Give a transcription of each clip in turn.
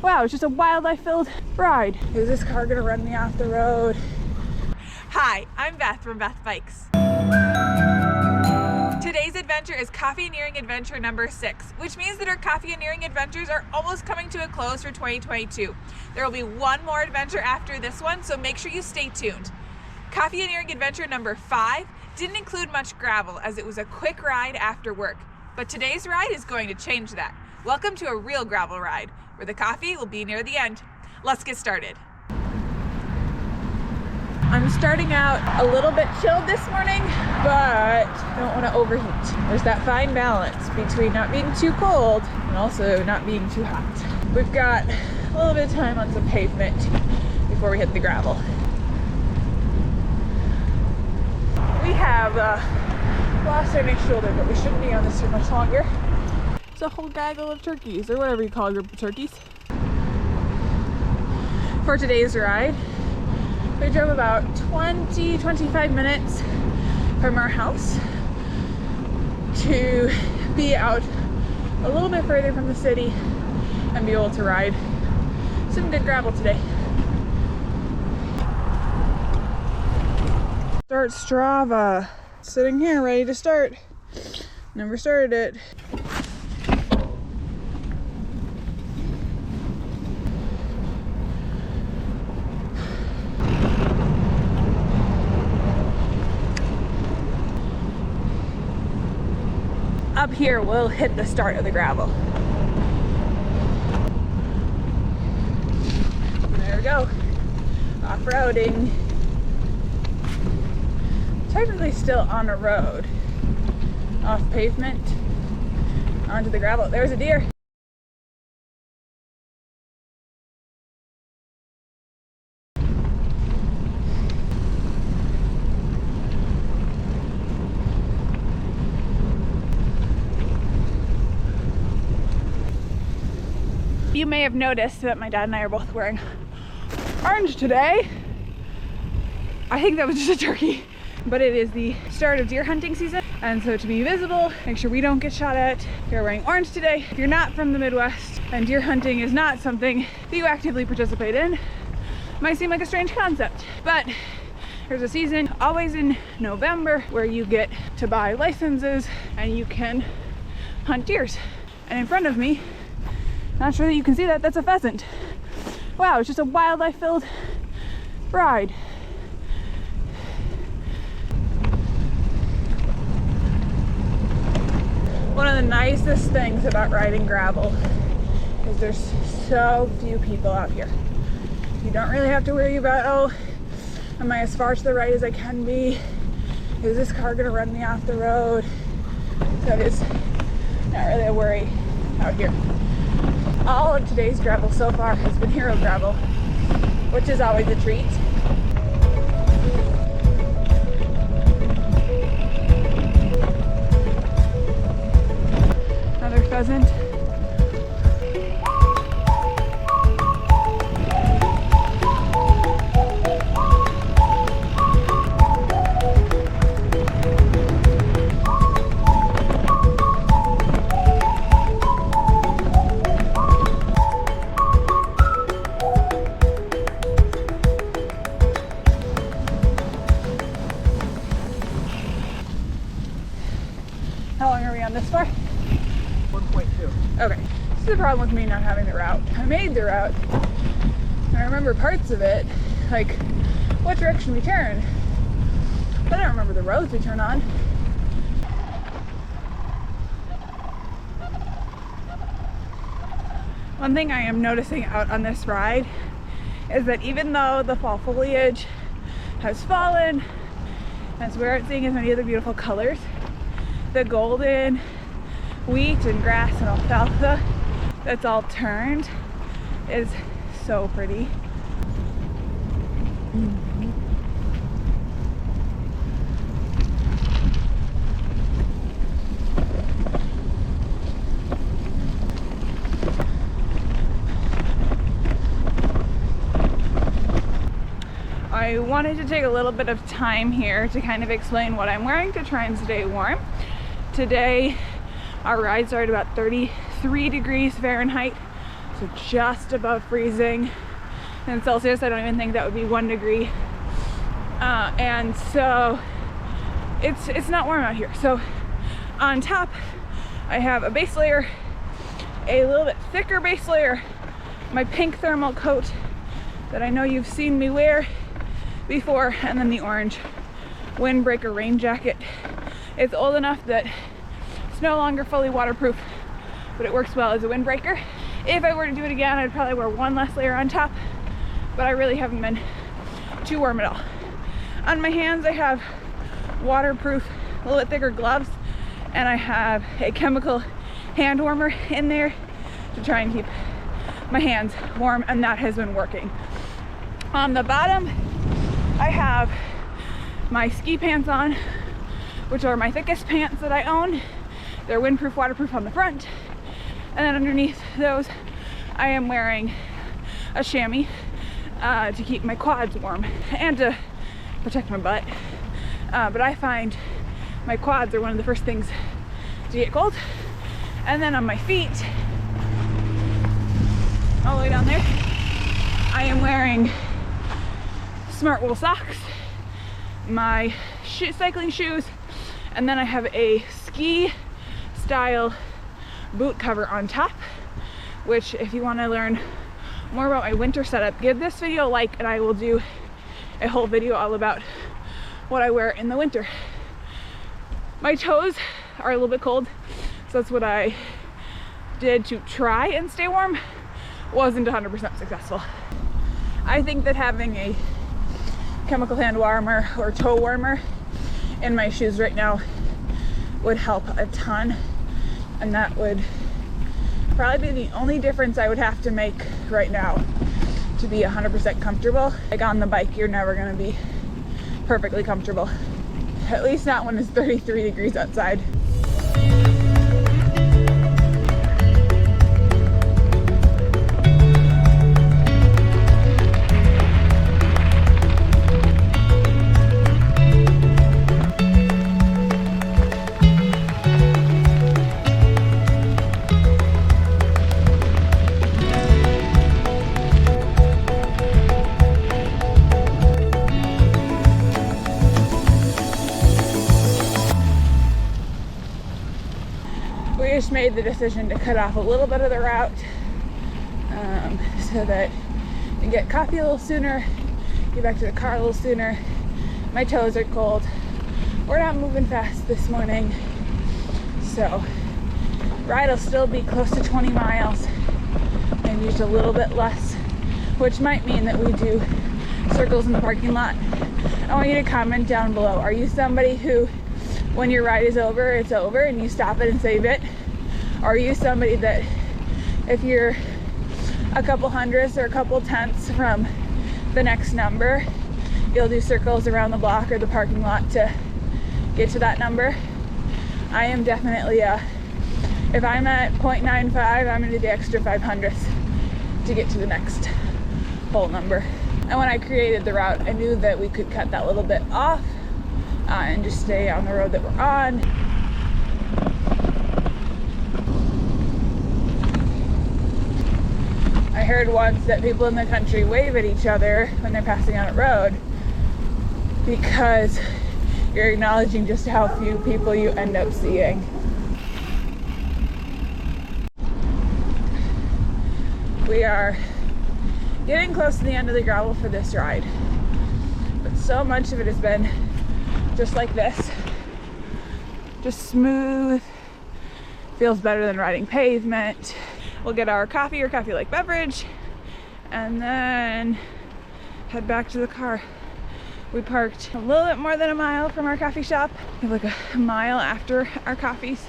Wow, it's just a wildlife-filled ride. Is this car gonna run me off the road? Hi, I'm Beth from Beth Bikes. Today's adventure is Coffeenuring adventure number 6, which means that our Coffeenuring adventures are almost coming to a close for 2022. There will be one more adventure after this one, so make sure you stay tuned. Coffeenuring adventure number 5 didn't include much gravel as it was a quick ride after work, but today's ride is going to change that. Welcome to a real gravel ride, where the coffee will be near the end. Let's get started. I'm starting out a little bit chilled this morning, but don't want to overheat. There's that fine balance between not being too cold and also not being too hot. We've got a little bit of time on some pavement before we hit the gravel. We have lost our next shoulder, but we shouldn't be on this for much longer. It's a whole gaggle of turkeys, or whatever you call a group of turkeys. For today's ride, we drove about 20-25 minutes from our house to be out a little bit further from the city and be able to ride some good gravel today. Start Strava. Sitting here ready to start. Never started it. Up here, we'll hit the start of the gravel. There we go. Off-roading. Technically still on a road. Off pavement. Onto the gravel. There's a deer. You may have noticed that my dad and I are both wearing orange today. I think that was just a turkey, but it is the start of deer hunting season, and so to be visible, make sure we don't get shot at, you're wearing orange today. If you're not from the Midwest and deer hunting is not something that you actively participate in, it might seem like a strange concept, but there's a season always in November where you get to buy licenses and you can hunt deers. And in front of me, not sure that you can see that, that's a pheasant. Wow, it's just a wildlife-filled ride. One of the nicest things about riding gravel is there's so few people out here. You don't really have to worry about, oh, am I as far to the right as I can be? Is this car gonna run me off the road? That is not really a worry out here. All of today's gravel so far has been hero gravel, which is always a treat. Another pheasant. How long are we on this far? 1.2. Okay. This is the problem with me not having the route. I made the route. I remember parts of it, like what direction we turn. But I don't remember the roads we turn on. One thing I am noticing out on this ride is that even though the fall foliage has fallen, and so we aren't seeing as many of the beautiful colors, the golden wheat and grass and alfalfa that's all turned is so pretty. I wanted to take a little bit of time here to kind of explain what I'm wearing to try and stay warm. Today our ride started about 33 degrees Fahrenheit, so just above freezing. In Celsius, I don't even think that would be 1 degree. And so it's not warm out here. So on top, I have a base layer, a little bit thicker base layer, my pink thermal coat that I know you've seen me wear before, and then the orange windbreaker rain jacket. It's old enough that it's no longer fully waterproof, but it works well as a windbreaker. If I were to do it again, I'd probably wear one less layer on top, but I really haven't been too warm at all. On my hands, I have waterproof, a little bit thicker gloves, and I have a chemical hand warmer in there to try and keep my hands warm, and that has been working. On the bottom, I have my ski pants on, which are my thickest pants that I own. They're windproof, waterproof on the front, and then underneath those, I am wearing a chamois to keep my quads warm and to protect my butt. But I find my quads are one of the first things to get cold. And then on my feet, all the way down there, I am wearing smart wool socks, my cycling shoes, and then I have a ski style boot cover on top, which if you want to learn more about my winter setup, give this video a like and I will do a whole video all about what I wear in the winter. My toes are a little bit cold, so that's what I did to try and stay warm. Wasn't 100% successful. I think that having a chemical hand warmer or toe warmer in my shoes right now would help a ton, and that would probably be the only difference I would have to make right now to be 100% comfortable. Like on the bike, you're never gonna be perfectly comfortable. At least not when it's 33 degrees outside. We just made the decision to cut off a little bit of the route so that we get coffee a little sooner, get back to the car a little sooner. My toes are cold. We're not moving fast this morning, so ride will still be close to 20 miles, maybe just a little bit less, which might mean that we do circles in the parking lot. I want you to comment down below. Are you somebody who, when your ride is over, it's over and you stop it and save it? Or are you somebody that if you're a couple hundredths or a couple tenths from the next number, you'll do circles around the block or the parking lot to get to that number? I am definitely if I'm at 0.95, I'm gonna do the extra 500ths to get to the next whole number. And when I created the route, I knew that we could cut that little bit off and just stay on the road that we're on. I heard once that people in the country wave at each other when they're passing on a road because you're acknowledging just how few people you end up seeing. We are getting close to the end of the gravel for this ride, but so much of it has been just like this, just smooth, feels better than riding pavement. We'll get our coffee or coffee-like beverage and then head back to the car. We parked a little bit more than a mile from our coffee shop, like a mile after our coffees,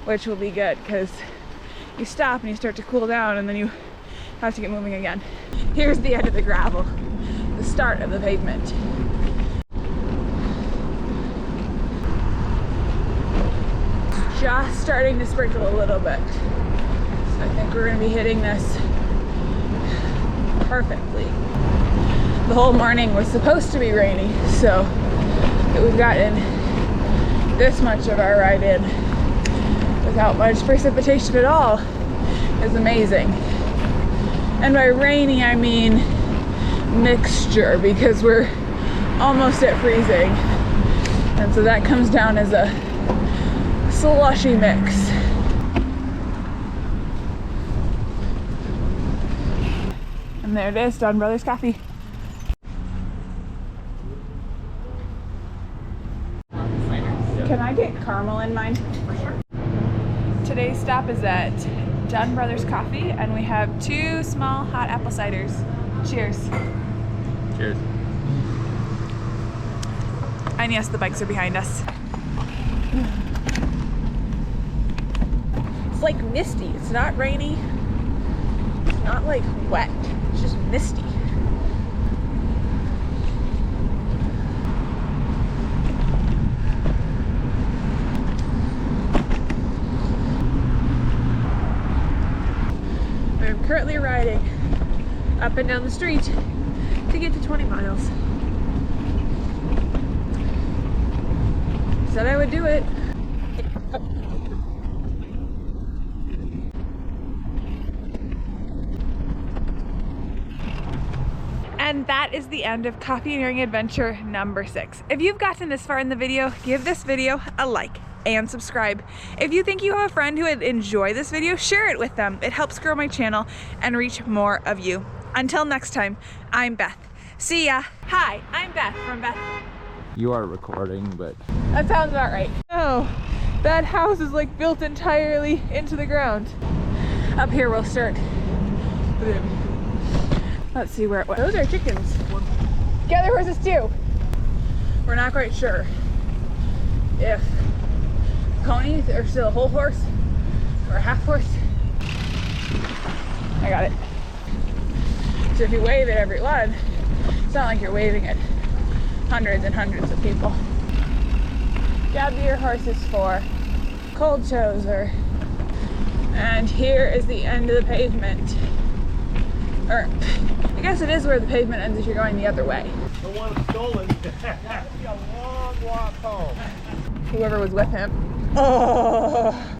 which will be good because you stop and you start to cool down and then you have to get moving again. Here's the end of the gravel, the start of the pavement. Just starting to sprinkle a little bit. So I think we're gonna be hitting this perfectly. The whole morning was supposed to be rainy, so that we've gotten this much of our ride in without much precipitation at all is amazing. And by rainy, I mean mixture, because we're almost at freezing. And so that comes down as a slushy mix. And there it is, Don Brothers Coffee. Can I get caramel in mine? For sure. Today's stop is at Dunn Brothers Coffee, and we have 2 small hot apple ciders. Cheers. Cheers. And yes, the bikes are behind us. It's like misty. It's not rainy. It's not like wet. It's just misty. I'm currently riding up and down the street to get to 20 miles. Said I would do it. And that is the end of Coffeenuring adventure number 6. If you've gotten this far in the video, give this video a like and subscribe. If you think you have a friend who would enjoy this video, share it with them. It helps grow my channel and reach more of you. Until next time, I'm Beth. See ya. Hi, I'm Beth from Beth. You are recording, but... That sounds about right. Oh, that house is like built entirely into the ground. Up here we'll start. Let's see where it went. Those are chickens. Yeah, there horses too. We're not quite sure if ponies are still a whole horse or a half horse. I got it. So if you wave at everyone, it's not like you're waving at hundreds and hundreds of people. Gab your horses for cold shows or... And here is the end of the pavement. Or, I guess it is where the pavement ends if you're going the other way. The one stolen. That'd be a long walk home. Whoever was with him. Oh.